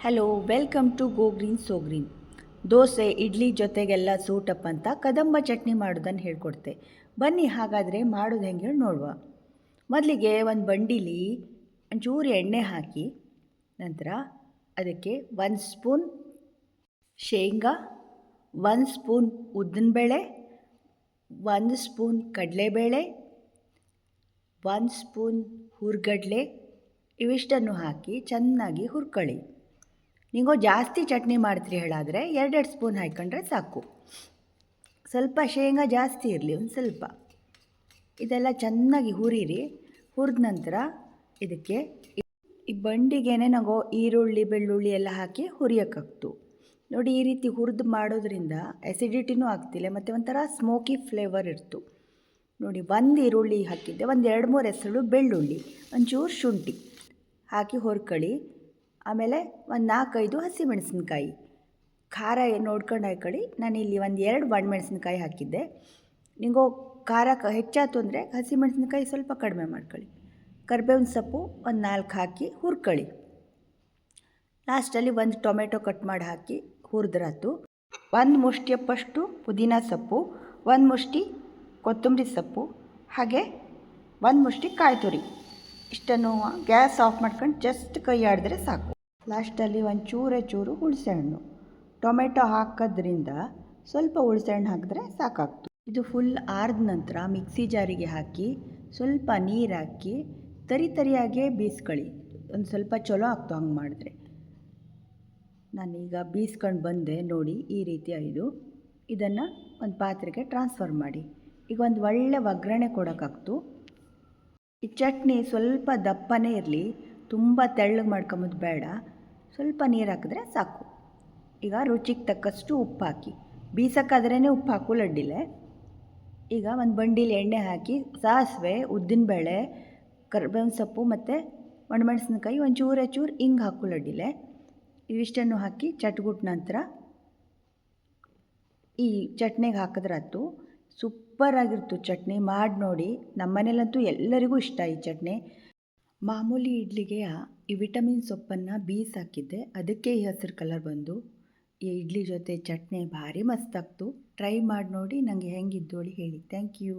Hello, welcome to go green so green. Dosa idli ಜೊತೆಗೆಲ್ಲ ಸೂಟಪ್ ಅಂತ ಕದಂಬ ಚಟ್ನಿ ಮಾಡೋದನ್ನು ಹೇಳ್ಕೊಡ್ತೆ. ಬನ್ನಿ ಹಾಗಾದರೆ ಮಾಡೋದು ಹೆಂಗೆ ಹೇಳಿ ನೋಡುವ. ಮೊದಲಿಗೆ ಒಂದು ಬಂಡೀಲಿ ಒಂಚೂರು ಎಣ್ಣೆ ಹಾಕಿ, ನಂತರ ಅದಕ್ಕೆ 1 ಸ್ಪೂನ್ ಶೇಂಗಾ, 1 ಸ್ಪೂನ್ ಉದ್ದಿನಬೇಳೆ, 1 ಸ್ಪೂನ್ ಕಡಲೆಬೇಳೆ, 1 ಸ್ಪೂನ್ ಹುರ್ಗಡ್ಲೆ ಇವಿಷ್ಟನ್ನು ಹಾಕಿ ಚೆನ್ನಾಗಿ ಹುರ್ಕೊಳ್ಳಿ. ನೀವು ಜಾಸ್ತಿ ಚಟ್ನಿ ಮಾಡ್ತೀರಿ ಹೇಳಾದರೆ 2 ಸ್ಪೂನ್ ಹಾಕ್ಕೊಂಡ್ರೆ ಸಾಕು. ಸ್ವಲ್ಪ ಶೇಂಗಾ ಜಾಸ್ತಿ ಇರಲಿ, ಒಂದು ಸ್ವಲ್ಪ. ಇದೆಲ್ಲ ಚೆನ್ನಾಗಿ ಹುರಿರಿ. ಹುರಿದ ನಂತರ ಇದಕ್ಕೆ ಈ ಬಂಡಿಗೇನೆ ನಾವು ಈರುಳ್ಳಿ ಬೆಳ್ಳುಳ್ಳಿ ಎಲ್ಲ ಹಾಕಿ ಹುರಿಯೋಕ್ಕಾಗ್ತು. ನೋಡಿ, ಈ ರೀತಿ ಹುರಿದು ಮಾಡೋದ್ರಿಂದ ಆ್ಯಸಿಡಿಟಿನೂ ಆಗ್ತಿಲ್ಲ ಮತ್ತು ಒಂಥರ ಸ್ಮೋಕಿ ಫ್ಲೇವರ್ ಇರ್ತು. ನೋಡಿ, 1 ಈರುಳ್ಳಿ ಹಾಕಿದ್ದೆ, ಒಂದು 2-3 ಎಸಳು ಬೆಳ್ಳುಳ್ಳಿ, ಒಂಚೂರು ಶುಂಠಿ ಹಾಕಿ ಹುರ್ಕೊಳ್ಳಿ. ಆಮೇಲೆ ಒಂದು 4-5 ಹಸಿಮೆಣಸಿನ್ಕಾಯಿ, ಖಾರ ನೋಡ್ಕೊಂಡು ಹಾಕೊಳ್ಳಿ. ನಾನಿಲ್ಲಿ ಒಂದು 2 ಒಣಮೆಣಸಿನ್ಕಾಯಿ ಹಾಕಿದ್ದೆ. ನಿಮಗೂ ಖಾರ ಹೆಚ್ಚಾಯ್ತು ಅಂದರೆ ಹಸಿಮೆಣಸಿನ್ಕಾಯಿ ಸ್ವಲ್ಪ ಕಡಿಮೆ ಮಾಡ್ಕೊಳ್ಳಿ. ಕರಿಬೇವಿನ ಸೊಪ್ಪು ಒಂದು 4 ಹಾಕಿ ಹುರ್ಕೊಳ್ಳಿ. ಲಾಸ್ಟಲ್ಲಿ 1 ಟೊಮೆಟೊ ಕಟ್ ಮಾಡಿ ಹಾಕಿ ಹುರಿದ್ರಾತು. 1 ಮುಷ್ಟಿಯಪ್ಪಷ್ಟು ಪುದೀನ ಸೊಪ್ಪು, 1 ಮುಷ್ಟಿ ಕೊತ್ತಂಬರಿ ಸೊಪ್ಪು, ಹಾಗೆ 1 ಮುಷ್ಟಿ ಕಾಯಿ ತುರಿ. ಇಷ್ಟನ್ನು ಗ್ಯಾಸ್ ಆಫ್ ಮಾಡ್ಕೊಂಡು ಜಸ್ಟ್ ಕೈ ಆಡಿದ್ರೆ ಸಾಕು. ಲಾಸ್ಟಲ್ಲಿ ಚೂರು ಹುಣಸೆಹಣ್ಣು, ಟೊಮೆಟೊ ಹಾಕೋದ್ರಿಂದ ಸ್ವಲ್ಪ ಹುಣಸೆಹಣ್ಣು ಹಾಕಿದ್ರೆ ಸಾಕಾಗ್ತು. ಇದು ಫುಲ್ ಆರಿದ ನಂತರ ಮಿಕ್ಸಿ ಜಾರಿಗೆ ಹಾಕಿ ಸ್ವಲ್ಪ ನೀರು ಹಾಕಿ ತರಿಯಾಗೇ ಬೀಸ್ಕೊಳ್ಳಿ. ಒಂದು ಸ್ವಲ್ಪ ಚಲೋ ಆಗ್ತು ಹಂಗೆ ಮಾಡಿದ್ರೆ. ನಾನೀಗ ಬೀಸ್ಕೊಂಡು ಬಂದೆ ನೋಡಿ, ಈ ರೀತಿ ಆಯಿತು. ಇದನ್ನು ಒಂದು ಪಾತ್ರೆಗೆ ಟ್ರಾನ್ಸ್ಫರ್ ಮಾಡಿ. ಈಗ ಒಂದು ಒಳ್ಳೆ ಒಗ್ಗರಣೆ ಕೊಡೋಕ್ಕಾಗ್ತು. ಈ ಚಟ್ನಿ ಸ್ವಲ್ಪ ದಪ್ಪನೇ ಇರಲಿ, ತುಂಬ ತೆಳ್ಳಗೆ ಮಾಡ್ಕೊಂಬೋದು ಬೇಡ. ಸ್ವಲ್ಪ ನೀರು ಹಾಕಿದ್ರೆ ಸಾಕು. ಈಗ ರುಚಿಗೆ ತಕ್ಕಷ್ಟು ಉಪ್ಪು ಹಾಕಿ, ಬೀಸಕ್ಕಾದ್ರೇ ಉಪ್ಪು ಹಾಕು ಅಡ್ಡಿಲೆ. ಈಗ ಒಂದು ಬಂಡೀಲಿ ಎಣ್ಣೆ ಹಾಕಿ ಸಾಸಿವೆ, ಉದ್ದಿನಬೇಳೆ, ಕರಿಬೇವಿನ ಸೊಪ್ಪು ಮತ್ತು ಒಣಮೆಣಸಿನ್ಕಾಯಿ, ಒಂಚೂರು ಹಿಂಗೆ ಹಾಕು ಅಡ್ಡಿಲೆ. ಇವಿಷ್ಟನ್ನು ಹಾಕಿ ಚಟ್ಗುಟ್ ನಂತರ ಈ ಚಟ್ನಿಗೆ ಹಾಕಿದ್ರಾತು. ಸೂಪರಾಗಿರ್ತು ಚಟ್ನಿ, ಮಾಡಿ ನೋಡಿ. ನಮ್ಮನೇಲಂತೂ ಎಲ್ಲರಿಗೂ ಇಷ್ಟ ಈ ಚಟ್ನಿ. ಮಾಮೂಲಿ ಇಡ್ಲಿಗೆ ಈ ವಿಟಮಿನ್ ಸೊಪ್ಪನ್ನು ಹಾಕಿದ್ದೆ, ಅದಕ್ಕೆ ಈ ಹಸಿರು ಕಲರ್ ಬಂದು. ಈ ಇಡ್ಲಿ ಜೊತೆ ಚಟ್ನಿ ಭಾರಿ ಮಸ್ತಾಗ್ತು. ಟ್ರೈ ಮಾಡಿ ನೋಡಿ, ನನಗೆ ಹೆಂಗಿದ್ದು ಹೇಳಿ. Thank you.